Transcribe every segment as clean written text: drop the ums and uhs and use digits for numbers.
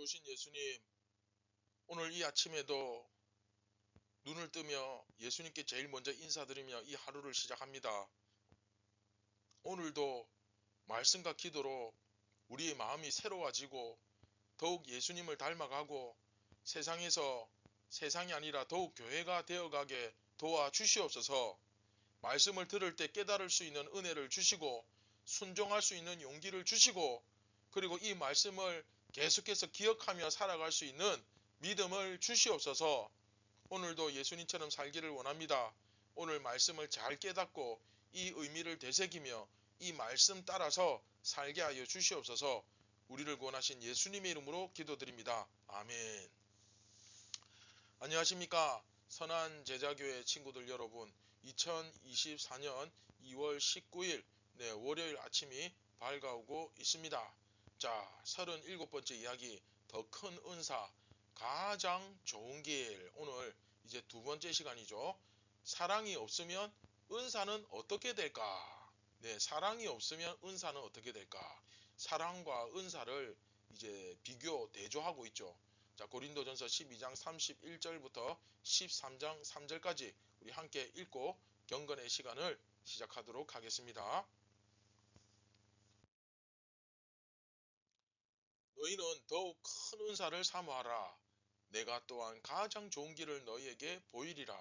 오신 예수님, 오늘 이 아침에도 눈을 뜨며 예수님께 제일 먼저 인사드리며 이 하루를 시작합니다. 오늘도 말씀과 기도로 우리의 마음이 새로워지고 더욱 예수님을 닮아가고 세상에서 세상이 아니라 더욱 교회가 되어가게 도와주시옵소서. 말씀을 들을 때 깨달을 수 있는 은혜를 주시고 순종할 수 있는 용기를 주시고 그리고 이 말씀을 계속해서 기억하며 살아갈 수 있는 믿음을 주시옵소서. 오늘도 예수님처럼 살기를 원합니다. 오늘 말씀을 잘 깨닫고 이 의미를 되새기며 이 말씀 따라서 살게 하여 주시옵소서. 우리를 구원하신 예수님의 이름으로 기도드립니다. 아멘. 안녕하십니까 선한 제자교회 친구들 여러분, 2024년 2월 19일 월요일 아침이 밝아오고 있습니다. 자, 37번째 이야기, 더 큰 은사, 가장 좋은 길. 오늘 이제 두 번째 시간이죠. 사랑이 없으면 은사는 어떻게 될까? 사랑이 없으면 은사는 어떻게 될까? 사랑과 은사를 이제 비교, 대조하고 있죠. 자, 고린도전서 12장 31절부터 13장 3절까지 우리 함께 읽고 경건의 시간을 시작하도록 하겠습니다. 너희는 더욱 큰 은사를 사모하라. 내가 또한 가장 좋은 길을 너희에게 보이리라.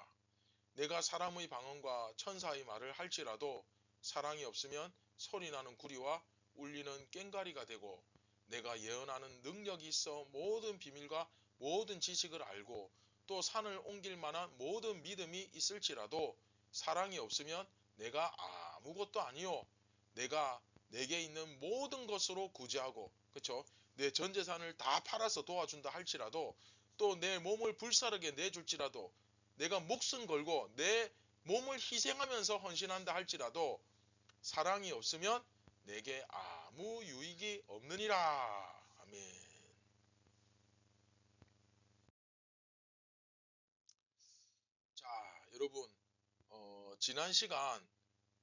내가 사람의 방언과 천사의 말을 할지라도 사랑이 없으면 소리나는 구리와 울리는 꽹과리가 되고, 내가 예언하는 능력이 있어 모든 비밀과 모든 지식을 알고 또 산을 옮길 만한 모든 믿음이 있을지라도 사랑이 없으면 내가 아무것도 아니요. 내가 내게 있는 모든 것으로 구제하고, 그쵸? 내 전 재산을 다 팔아서 도와준다 할지라도, 또 내 몸을 불사르게 내줄지라도, 내가 목숨 걸고 내 몸을 희생하면서 헌신한다 할지라도 사랑이 없으면 내게 아무 유익이 없느니라. 아멘. 자, 여러분, 지난 시간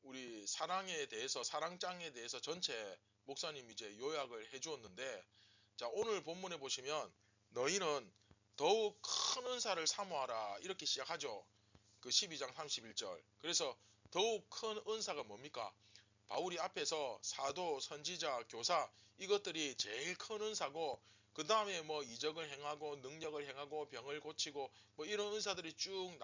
우리 사랑에 대해서, 사랑장에 대해서 전체 목사님 이제 요약을 해 주었는데, 자, 오늘 본문에 보시면 너희는 더욱 큰 은사를 사모하라 이렇게 시작하죠. 그 12장 31절. 그래서 더욱 큰 은사가 뭡니까? 바울이 앞에서 사도, 선지자, 교사, 이것들이 제일 큰 은사고, 그 다음에 뭐 이적을 행하고 능력을 행하고 병을 고치고 뭐 이런 은사들이 쭉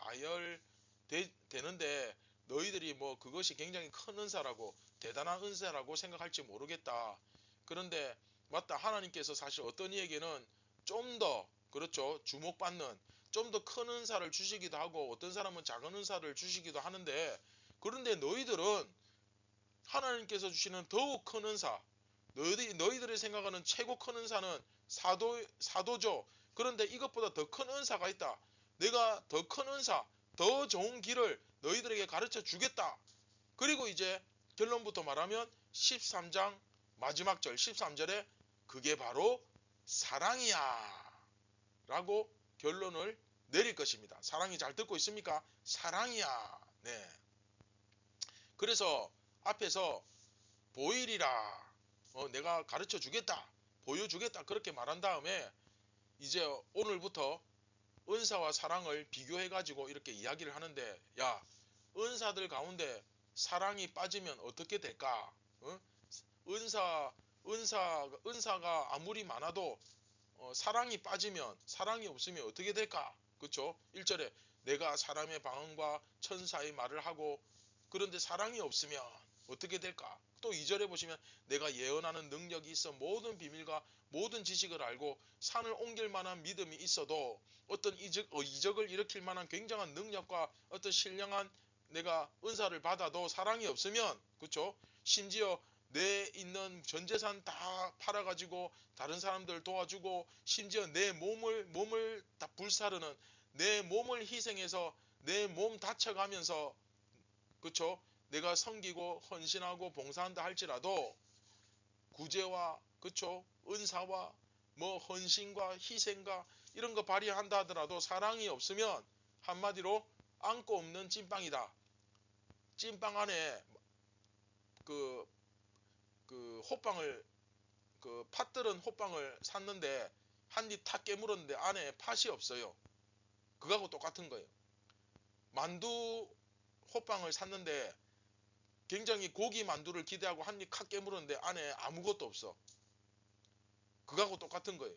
나열되는데, 너희들이 뭐 그것이 굉장히 큰 은사라고 대단한 은사라고 생각할지 모르겠다. 그런데 맞다, 하나님께서 사실 어떤 이에게는 좀 더, 그렇죠, 주목받는 좀 더 큰 은사를 주시기도 하고 어떤 사람은 작은 은사를 주시기도 하는데, 그런데 너희들은 하나님께서 주시는 더욱 큰 은사, 너희들이 생각하는 최고 큰 은사는 사도죠. 그런데 이것보다 더 큰 은사가 있다. 내가 더 큰 은사, 더 좋은 길을 너희들에게 가르쳐 주겠다. 그리고 이제 결론부터 말하면 13장 마지막 절 13절에 그게 바로 사랑이야 라고 결론을 내릴 것입니다. 사랑이 잘 듣고 있습니까? 사랑이야. 네. 그래서 앞에서 보이리라, 내가 가르쳐 주겠다, 보여주겠다 그렇게 말한 다음에 이제 오늘부터 은사와 사랑을 비교해 가지고 이렇게 이야기를 하는데, 야, 은사들 가운데 사랑이 빠지면 어떻게 될까? 은사 은사가 아무리 많아도 사랑이 빠지면, 사랑이 없으면 어떻게 될까? 그렇죠? 1절에 내가 사람의 방언과 천사의 말을 하고, 그런데 사랑이 없으면 어떻게 될까? 또 2절에 보시면 내가 예언하는 능력이 있어 모든 비밀과 모든 지식을 알고 산을 옮길 만한 믿음이 있어도, 어떤 이적을 일으킬 만한 굉장한 능력과 어떤 신령한 내가 은사를 받아도 사랑이 없으면, 그렇죠? 심지어 내 있는 전 재산 다 팔아가지고 다른 사람들 도와주고 심지어 내 몸을 다 불사르는, 내 몸을 희생해서 내 몸 다쳐가면서, 그쵸, 내가 섬기고 헌신하고 봉사한다 할지라도 구제와, 그쵸, 은사와 뭐 헌신과 희생과 이런 거 발휘한다 하더라도 사랑이 없으면 한마디로 안고 없는 찐빵이다. 찐빵 안에 그 호빵을, 팥 들은 호빵을 샀는데 한 입 탁 깨물었는데 안에 팥이 없어요. 그거하고 똑같은 거예요. 만두 호빵을 샀는데 굉장히 고기 만두를 기대하고 한 입 칵 깨물었는데 안에 아무것도 없어. 그거하고 똑같은 거예요.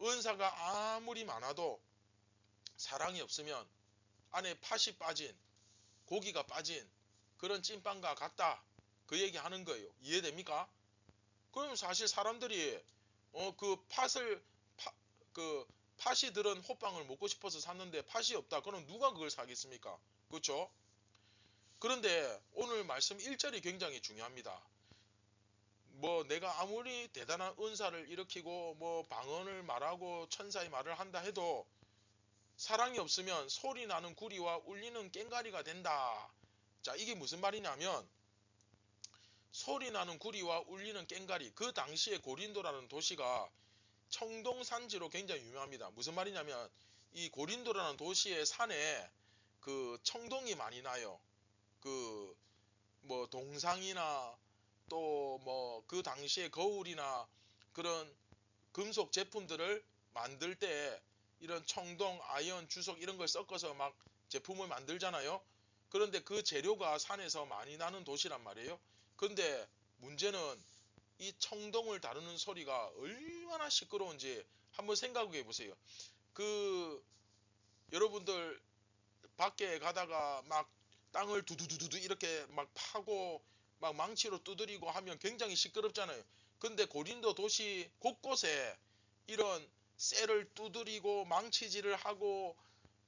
은사가 아무리 많아도 사랑이 없으면 안에 팥이 빠진, 고기가 빠진 그런 찐빵과 같다. 그 얘기 하는 거예요. 이해됩니까? 그럼 사실 사람들이 그 그 팥이 들은 호빵을 먹고 싶어서 샀는데 팥이 없다. 그럼 누가 그걸 사겠습니까? 그렇죠? 그런데 오늘 말씀 1절이 굉장히 중요합니다. 뭐 내가 아무리 대단한 은사를 일으키고 뭐 방언을 말하고 천사의 말을 한다 해도 사랑이 없으면 소리 나는 구리와 울리는 꽹과리가 된다. 자, 이게 무슨 말이냐면 소리 나는 구리와 울리는 꽹과리, 그 당시에 고린도라는 도시가 청동산지로 굉장히 유명합니다. 무슨 말이냐면 이 고린도라는 도시의 산에 그 청동이 많이 나요. 그 뭐 동상이나 또 뭐 그 당시에 거울이나 그런 금속 제품들을 만들 때 이런 청동, 아연, 주석 이런 걸 섞어서 막 제품을 만들잖아요. 그런데 그 재료가 산에서 많이 나는 도시란 말이에요. 근데 문제는 이 청동을 다루는 소리가 얼마나 시끄러운지 한번 생각해 보세요. 그 여러분들 밖에 가다가 막 땅을 두두두두 이렇게 막 파고 막 망치로 두드리고 하면 굉장히 시끄럽잖아요. 근데 고린도 도시 곳곳에 이런 쇠를 두드리고 망치질을 하고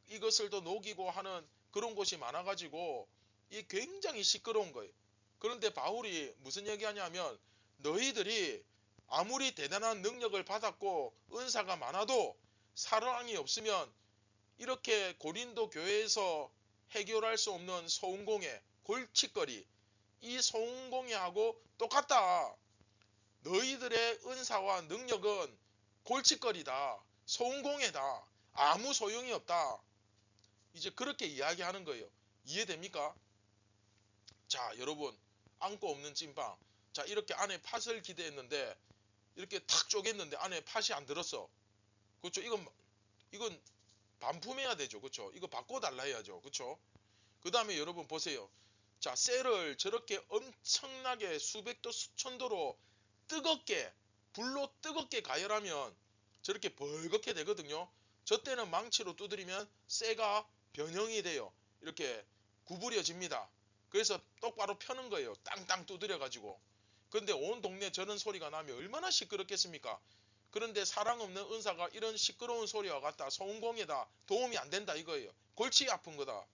이것을 더 녹이고 하는 그런 곳이 많아가지고 이 굉장히 시끄러운 거예요. 그런데 바울이 무슨 얘기하냐면 너희들이 아무리 대단한 능력을 받았고 은사가 많아도 사랑이 없으면 이렇게 고린도 교회에서 해결할 수 없는 소음공예, 골칫거리, 이 소음공예하고 똑같다. 너희들의 은사와 능력은 골칫거리다. 소음공예다. 아무 소용이 없다. 이제 그렇게 이야기하는 거예요. 이해됩니까? 자, 여러분, 안고 없는 찐빵. 자, 이렇게 안에 팥을 기대했는데 이렇게 탁 쪼갰는데 안에 팥이 안 들었어. 그렇죠? 이건 반품해야 되죠. 그렇죠? 이거 바꿔달라 해야죠. 그렇죠? 그 다음에 여러분 보세요. 자, 쇠를 저렇게 엄청나게 수백도 수천도로 뜨겁게 불로 뜨겁게 가열하면 저렇게 벌겋게 되거든요. 저 때는 망치로 두드리면 쇠가 변형이 돼요. 이렇게 구부려집니다. 그래서 똑바로 펴는 거예요. 땅땅 두드려 가지고. 근데 온 동네 저런 소리가 나면 얼마나 시끄럽겠습니까? 그런데 사랑 없는 은사가 이런 시끄러운 소리와 같다. 소음공예다. 도움이 안 된다 이거예요. 골치 아픈 거다.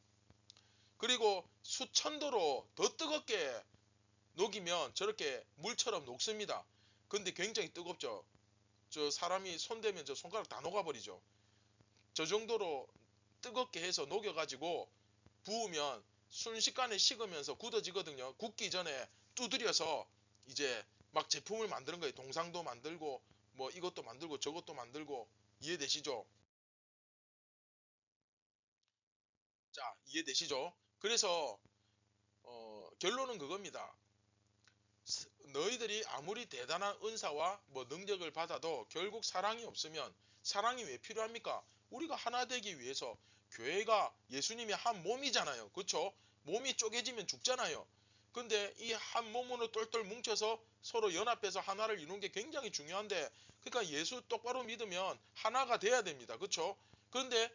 그리고 수천도로 더 뜨겁게 녹이면 저렇게 물처럼 녹습니다. 근데 굉장히 뜨겁죠. 저 사람이 손대면 저 손가락 다 녹아버리죠. 저 정도로 뜨겁게 해서 녹여가지고 부으면 순식간에 식으면서 굳어지거든요. 굳기 전에 두드려서 이제 막 제품을 만드는 거예요. 동상도 만들고 뭐 이것도 만들고 저것도 만들고. 이해되시죠? 자, 이해되시죠? 그래서 결론은 그겁니다. 너희들이 아무리 대단한 은사와 뭐 능력을 받아도 결국 사랑이 없으면, 사랑이 왜 필요합니까? 우리가 하나 되기 위해서. 교회가 예수님이 한 몸이잖아요. 그렇죠? 몸이 쪼개지면 죽잖아요. 근데 이 한 몸으로 똘똘 뭉쳐서 서로 연합해서 하나를 이루는 게 굉장히 중요한데, 그러니까 예수 똑바로 믿으면 하나가 돼야 됩니다. 그렇죠? 그런데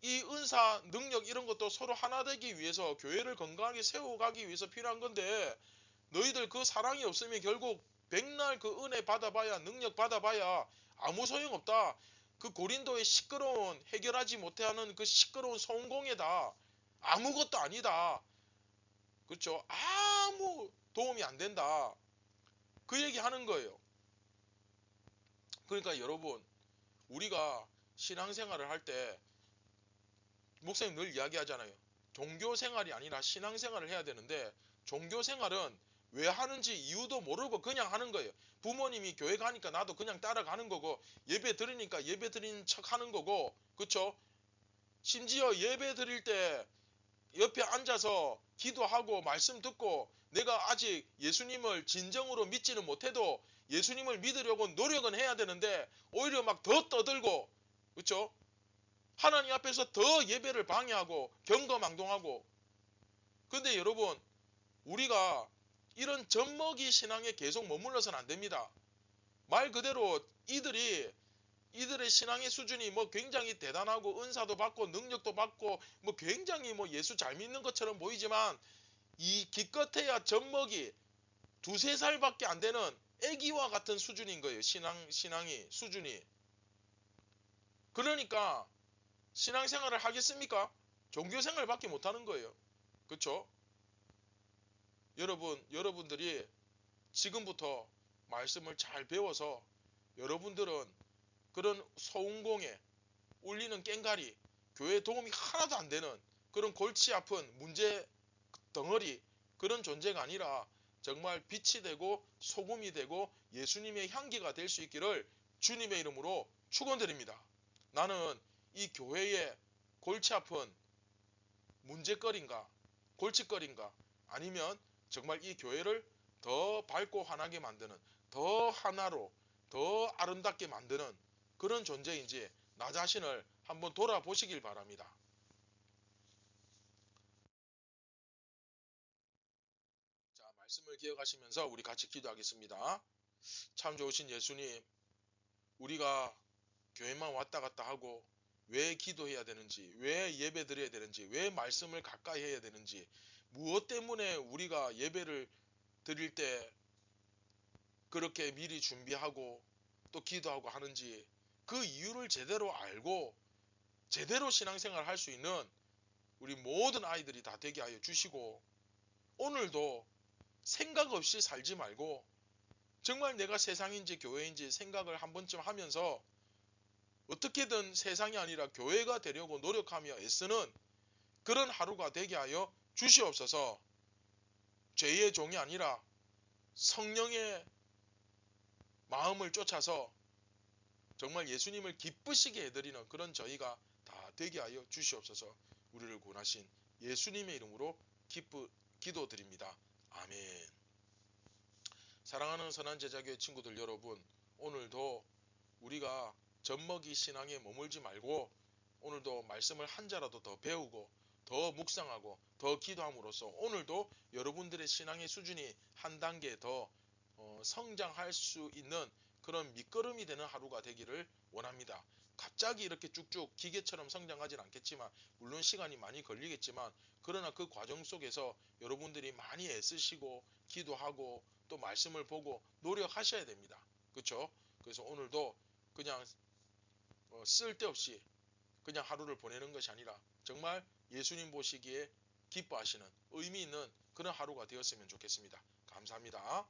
이 은사, 능력 이런 것도 서로 하나 되기 위해서, 교회를 건강하게 세워가기 위해서 필요한 건데, 너희들 그 사랑이 없으면 결국 백날 그 은혜 받아봐야, 능력 받아봐야 아무 소용없다. 그 고린도의 시끄러운, 해결하지 못하는 그 시끄러운 소음공예다. 아무것도 아니다. 그렇죠? 아무 도움이 안 된다. 그 얘기 하는 거예요. 그러니까 여러분, 우리가 신앙생활을 할 때 목사님 늘 이야기하잖아요. 종교생활이 아니라 신앙생활을 해야 되는데, 종교생활은 왜 하는지 이유도 모르고 그냥 하는 거예요. 부모님이 교회 가니까 나도 그냥 따라가는 거고, 예배 드리니까 예배 드리는 척 하는 거고, 그쵸? 심지어 예배 드릴 때 옆에 앉아서 기도하고 말씀 듣고 내가 아직 예수님을 진정으로 믿지는 못해도 예수님을 믿으려고 노력은 해야 되는데 오히려 막 더 떠들고, 그렇죠? 하나님 앞에서 더 예배를 방해하고 경거망동하고. 근데 여러분, 우리가 이런 젖먹이 신앙에 계속 머물러서는 안 됩니다. 말 그대로 이들의 신앙의 수준이 뭐 굉장히 대단하고 은사도 받고 능력도 받고 뭐 굉장히 뭐 예수 잘 믿는 것처럼 보이지만 이 기껏해야 젖먹이 두세 살밖에 안 되는 애기와 같은 수준인 거예요. 신앙이 수준이. 그러니까 신앙생활을 하겠습니까? 종교생활밖에 못하는 거예요. 그렇죠? 여러분들이 지금부터 말씀을 잘 배워서 여러분들은 그런 소운공에 울리는 꽹가리, 교회에 도움이 하나도 안 되는 그런 골치 아픈 문제 덩어리, 그런 존재가 아니라 정말 빛이 되고 소금이 되고 예수님의 향기가 될 수 있기를 주님의 이름으로 축원드립니다. 나는 이 교회의 골치 아픈 문제거리인가, 골칫거리인가, 아니면 정말 이 교회를 더 밝고 환하게 만드는, 더 하나로, 더 아름답게 만드는 그런 존재인지 나 자신을 한번 돌아보시길 바랍니다. 자, 말씀을 기억하시면서 우리 같이 기도하겠습니다. 참 좋으신 예수님, 우리가 교회만 왔다 갔다 하고 왜 기도해야 되는지, 왜 예배 드려야 되는지, 왜 말씀을 가까이 해야 되는지, 무엇 때문에 우리가 예배를 드릴 때 그렇게 미리 준비하고 또 기도하고 하는지 그 이유를 제대로 알고 제대로 신앙생활을 할 수 있는 우리 모든 아이들이 다 되게 하여 주시고, 오늘도 생각 없이 살지 말고 정말 내가 세상인지 교회인지 생각을 한 번쯤 하면서 어떻게든 세상이 아니라 교회가 되려고 노력하며 애쓰는 그런 하루가 되게 하여 주시옵소서. 죄의 종이 아니라 성령의 마음을 쫓아서 정말 예수님을 기쁘시게 해드리는 그런 저희가 다 되게 하여 주시옵소서. 우리를 구원하신 예수님의 이름으로 기도드립니다. 아멘. 사랑하는 선한 제자교회 친구들 여러분, 오늘도 우리가 젖먹이 신앙에 머물지 말고 오늘도 말씀을 한 자라도 더 배우고 더 묵상하고 더 기도함으로써 오늘도 여러분들의 신앙의 수준이 한 단계 더 성장할 수 있는 그런 밑거름이 되는 하루가 되기를 원합니다. 갑자기 이렇게 쭉쭉 기계처럼 성장하진 않겠지만, 물론 시간이 많이 걸리겠지만, 그러나 그 과정 속에서 여러분들이 많이 애쓰시고 기도하고 또 말씀을 보고 노력하셔야 됩니다. 그렇죠? 그래서 오늘도 그냥 쓸데없이 그냥 하루를 보내는 것이 아니라 정말 예수님 보시기에 기뻐하시는 의미 있는 그런 하루가 되었으면 좋겠습니다. 감사합니다.